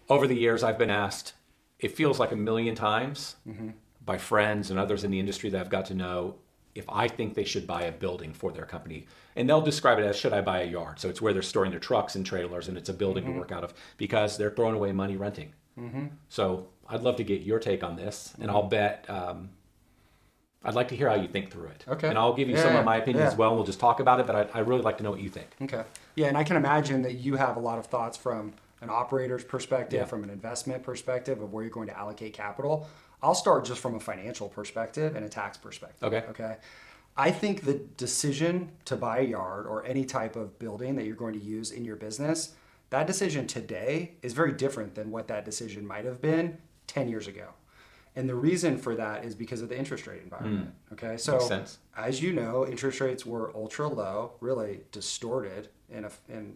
Over the years, I've been asked, it feels like a million times by friends and others in the industry that I've got to know, if I think they should buy a building for their company. And they'll describe it as, should I buy a yard? So it's where they're storing their trucks and trailers, and it's a building to work out of, because they're throwing away money renting. So I'd love to get your take on this, and I'll bet I'd like to hear how you think through it. Okay. And I'll give you some of my opinion as well, and we'll just talk about it, but I'd really like to know what you think. Okay. Yeah, and I can imagine that you have a lot of thoughts from an operator's perspective, Yeah. from an investment perspective of where you're going to allocate capital. I'll start just from a financial perspective and a tax perspective. Okay. I think the decision to buy a yard or any type of building that you're going to use in your business, that decision today is very different than what that decision might have been 10 years ago. And the reason for that is because of the interest rate environment. Okay, so Makes sense. as you know, interest rates were ultra low, really distorted in a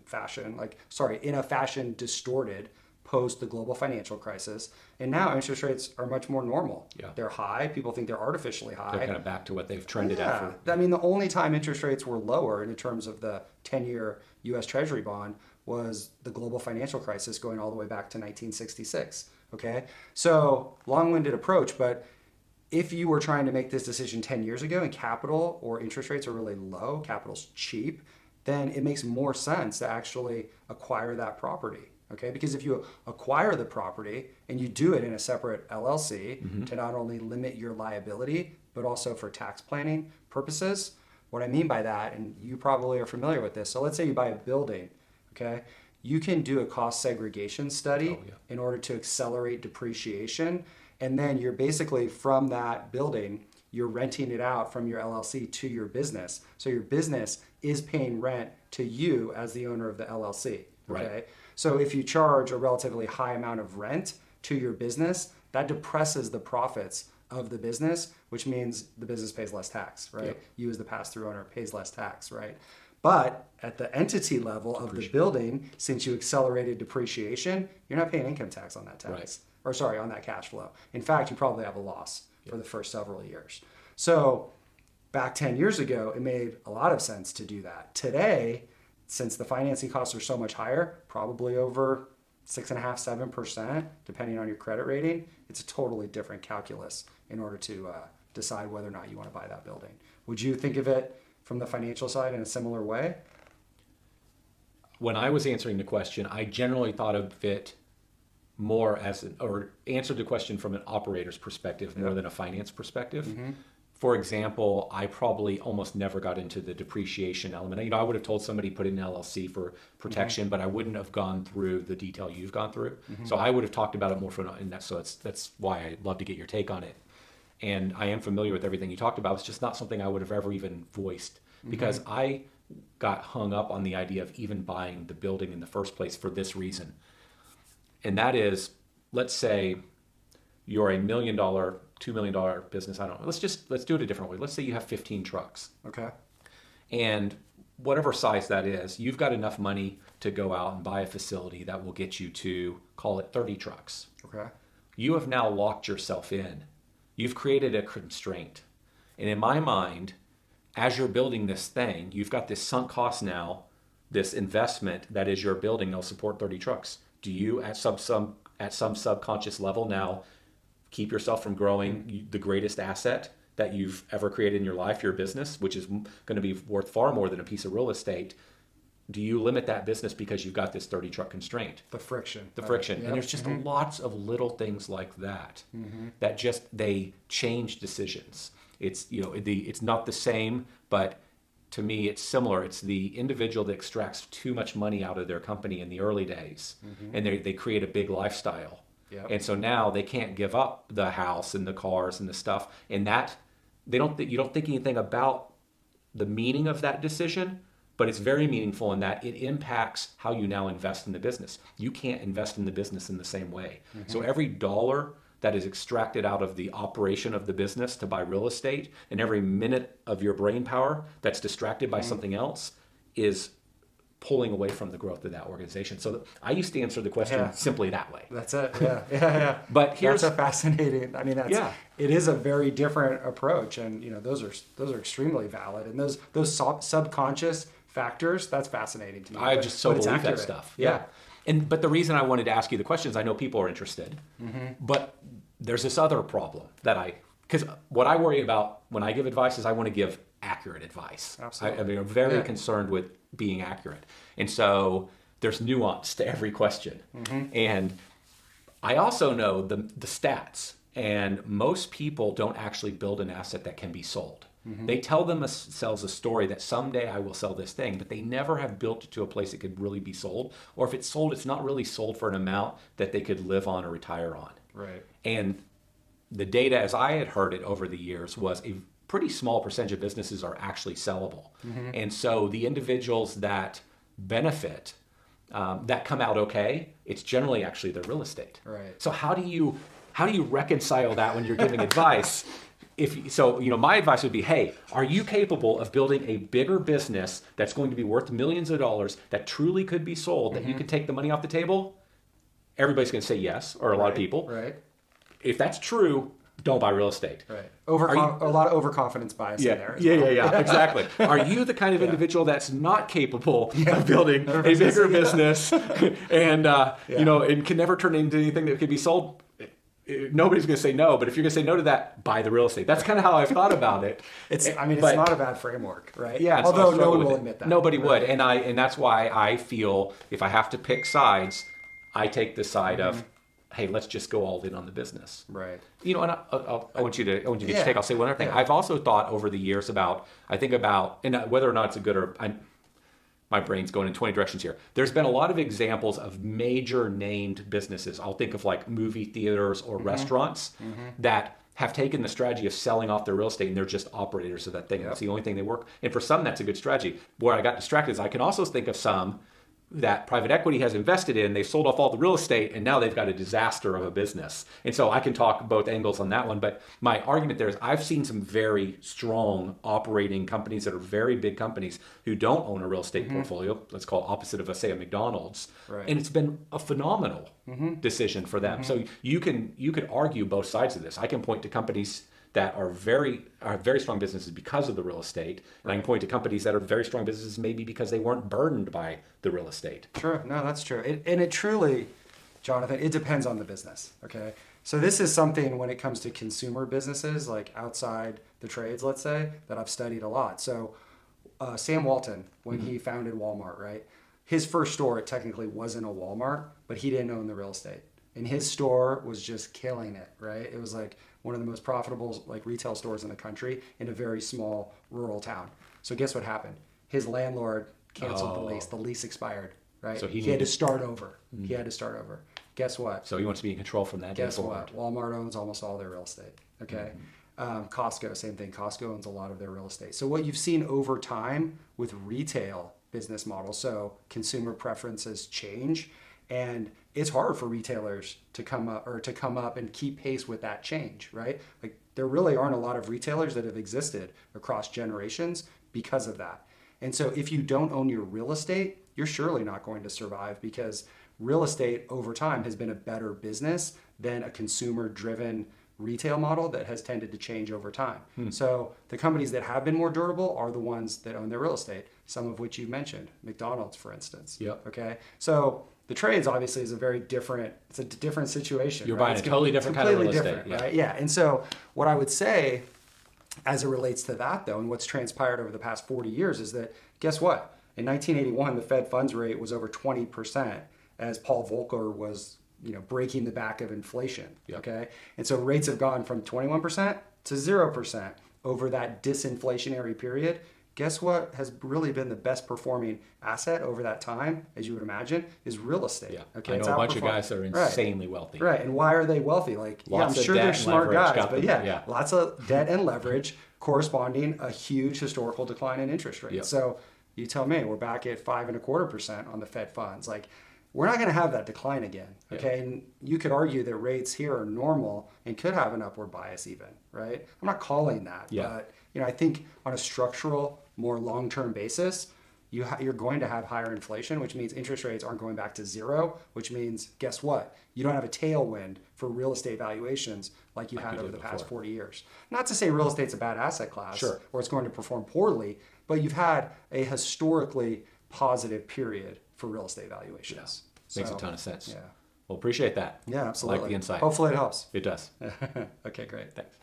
fashion distorted post the global financial crisis. And now interest rates are much more normal. Yeah. They're high. People think they're artificially high. They're kind of back to what they've trended at. I mean, the only time interest rates were lower in terms of the 10-year U.S. Treasury bond was the global financial crisis going all the way back to 1966. Okay, so long-winded approach, but if you were trying to make this decision 10 years ago and capital or interest rates are really low, capital's cheap, then it makes more sense to actually acquire that property. Okay, because if you acquire the property and you do it in a separate LLC to not only limit your liability, but also for tax planning purposes, what I mean by that, and you probably are familiar with this, so let's say you buy a building, okay? You can do a cost segregation study in order to accelerate depreciation. And then you're basically from that building, you're renting it out from your LLC to your business. So your business is paying rent to you as the owner of the LLC. Okay. Right. So if you charge a relatively high amount of rent to your business, that depresses the profits of the business, which means the business pays less tax, right? Yep. You as the pass-through owner pays less tax, right? But at the entity level of the building, since you accelerated depreciation, you're not paying income tax on that tax. Right. Or sorry, on that cash flow. In fact, you probably have a loss for the first several years. So back 10 years ago, it made a lot of sense to do that. Today, since the financing costs are so much higher, probably over 6.5%, 7%, depending on your credit rating, it's a totally different calculus in order to decide whether or not you want to buy that building. Would you think of it from the financial side in a similar way? When I was answering the question, I generally thought of it more as or answered the question from an operator's perspective more than a finance perspective. For example, I probably almost never got into the depreciation element. I would have told somebody put in an LLC for protection, but I wouldn't have gone through the detail you've gone through. So I would have talked about it more from in that. So that's why I'd love to get your take on it. And I am familiar with everything you talked about. It's just not something I would have ever even voiced because I got hung up on the idea of even buying the building in the first place for this reason. And that is, let's say you're a $1 million, $2 million business. I don't know. Let's do it a different way. Let's say you have 15 trucks. Okay. And whatever size that is, you've got enough money to go out and buy a facility that will get you to, call it 30 trucks. Okay. You have now locked yourself in. You've created a constraint. And in my mind, as you're building this thing, you've got this sunk cost now, this investment that is your building, they'll support 30 trucks. Do you, at some subconscious level now, keep yourself from growing the greatest asset that you've ever created in your life, your business, which is going to be worth far more than a piece of real estate? Do you limit that business because you've got this 30 truck constraint? The friction. And there's just lots of little things like that that just, they change decisions. It's, it's not the same, but to me it's similar. It's the individual that extracts too much money out of their company in the early days and they create a big lifestyle. Yep. And so now they can't give up the house and the cars and the stuff, and that you don't think anything about the meaning of that decision, but it's very meaningful in that it impacts how you now invest in the business. You can't invest in the business in the same way. So every dollar that is extracted out of the operation of the business to buy real estate, and every minute of your brain power that's distracted by something else is pulling away from the growth of that organization. So I used to answer the question simply that way. That's it. Yeah. But here's that's a fascinating. I mean, it is a very different approach, and those are extremely valid. And those subconscious factors, that's fascinating to me. I just so it's believe that accurate. stuff. Yeah. But the reason I wanted to ask you the questions, I know people are interested, but there's this other problem because what I worry about when I give advice is I want to give accurate advice. Absolutely. I'm very concerned with being accurate. And so there's nuance to every question. And I also know the stats, and most people don't actually build an asset that can be sold. They tell themselves a story that someday I will sell this thing, but they never have built it to a place it could really be sold. Or if it's sold, it's not really sold for an amount that they could live on or retire on. Right. And the data, as I had heard it over the years, was a pretty small percentage of businesses are actually sellable. And so the individuals that benefit, that come out okay, it's generally actually their real estate. Right. So how do you reconcile that when you're giving advice? My advice would be, hey, are you capable of building a bigger business that's going to be worth millions of dollars that truly could be sold, that you could take the money off the table? Everybody's going to say yes, or a lot of people. Right. If that's true, don't buy real estate. Right. A lot of overconfidence bias in there. Yeah, exactly. Are you the kind of individual that's not capable of building a bigger business and and can never turn into anything that could be sold? Nobody's going to say no, but if you're going to say no to that, buy the real estate. That's kind of how I've thought about it. It's not a bad framework, right? Yeah. Although no one will admit that. Nobody would, and that's why I feel if I have to pick sides, I take the side of, hey, let's just go all in on the business. Right. And I want you to get your take. I'll say one other thing. Yeah. I've also thought over the years about and whether or not it's a good or my brain's going in 20 directions here. There's been a lot of examples of major named businesses. I'll think of like movie theaters or restaurants that have taken the strategy of selling off their real estate and they're just operators of that thing. That's the only thing they work. And for some, that's a good strategy. Where I got distracted is I can also think of some that private equity has invested in, they've sold off all the real estate, and now they've got a disaster of a business. And so I can talk both angles on that one, but my argument there is I've seen some very strong operating companies that are very big companies who don't own a real estate portfolio, let's call it opposite of, say, a McDonald's, and it's been a phenomenal decision for them. So you could argue both sides of this. I can point to companies that are very strong businesses because of the real estate. And I can point to companies that are very strong businesses maybe because they weren't burdened by the real estate. Sure. No, that's true. It truly, Jonathan, it depends on the business. Okay. So this is something when it comes to consumer businesses, like outside the trades, let's say, that I've studied a lot. So Sam Walton, when he founded Walmart, right? His first store, it technically wasn't a Walmart, but he didn't own the real estate. And his store was just killing it, right? It was like one of the most profitable retail stores in the country in a very small rural town. So guess what happened? His landlord canceled the lease. The lease expired, right? So he had to start over. He had to start over. Guess what? So he wants to be in control from that. Guess what? Walmart owns almost all their real estate. Okay. Costco, same thing. Costco owns a lot of their real estate. So what you've seen over time with retail business models, so consumer preferences change, and it's hard for retailers to come up and keep pace with that change, right? Like there really aren't a lot of retailers that have existed across generations because of that. And so if you don't own your real estate, you're surely not going to survive because real estate over time has been a better business than a consumer-driven retail model that has tended to change over time. So the companies that have been more durable are the ones that own their real estate, some of which you mentioned, McDonald's, for instance. Yep. Okay. So the trades obviously is a different situation. You're buying a totally different kind of real estate. Right? Yeah. And so what I would say as it relates to that though, and what's transpired over the past 40 years is that guess what? In 1981, the Fed funds rate was over 20% as Paul Volcker was breaking the back of inflation. Yep. Okay. And so rates have gone from 21% to 0% over that disinflationary period. Guess what has really been the best performing asset over that time, as you would imagine, is real estate. Yeah. Okay. I know a bunch of guys that are insanely wealthy. Right. And why are they wealthy? Lots I'm sure they're smart guys, but lots of debt and leverage corresponding a huge historical decline in interest rates. Yep. So you tell me we're back at 5.25% on the Fed funds. We're not going to have that decline again, okay? Yeah. And you could argue that rates here are normal and could have an upward bias even, right? I'm not calling that, but I think on a structural, more long-term basis, you're going to have higher inflation, which means interest rates aren't going back to zero, which means, guess what? You don't have a tailwind for real estate valuations like you had over the past 40 years. Not to say real estate's a bad asset class or it's going to perform poorly, but you've had a historically positive period for real estate valuations. Makes So, a ton of sense. Yeah. Well, appreciate that. Yeah, absolutely. I like the insight. Hopefully it helps. It does. Okay, great. Thanks.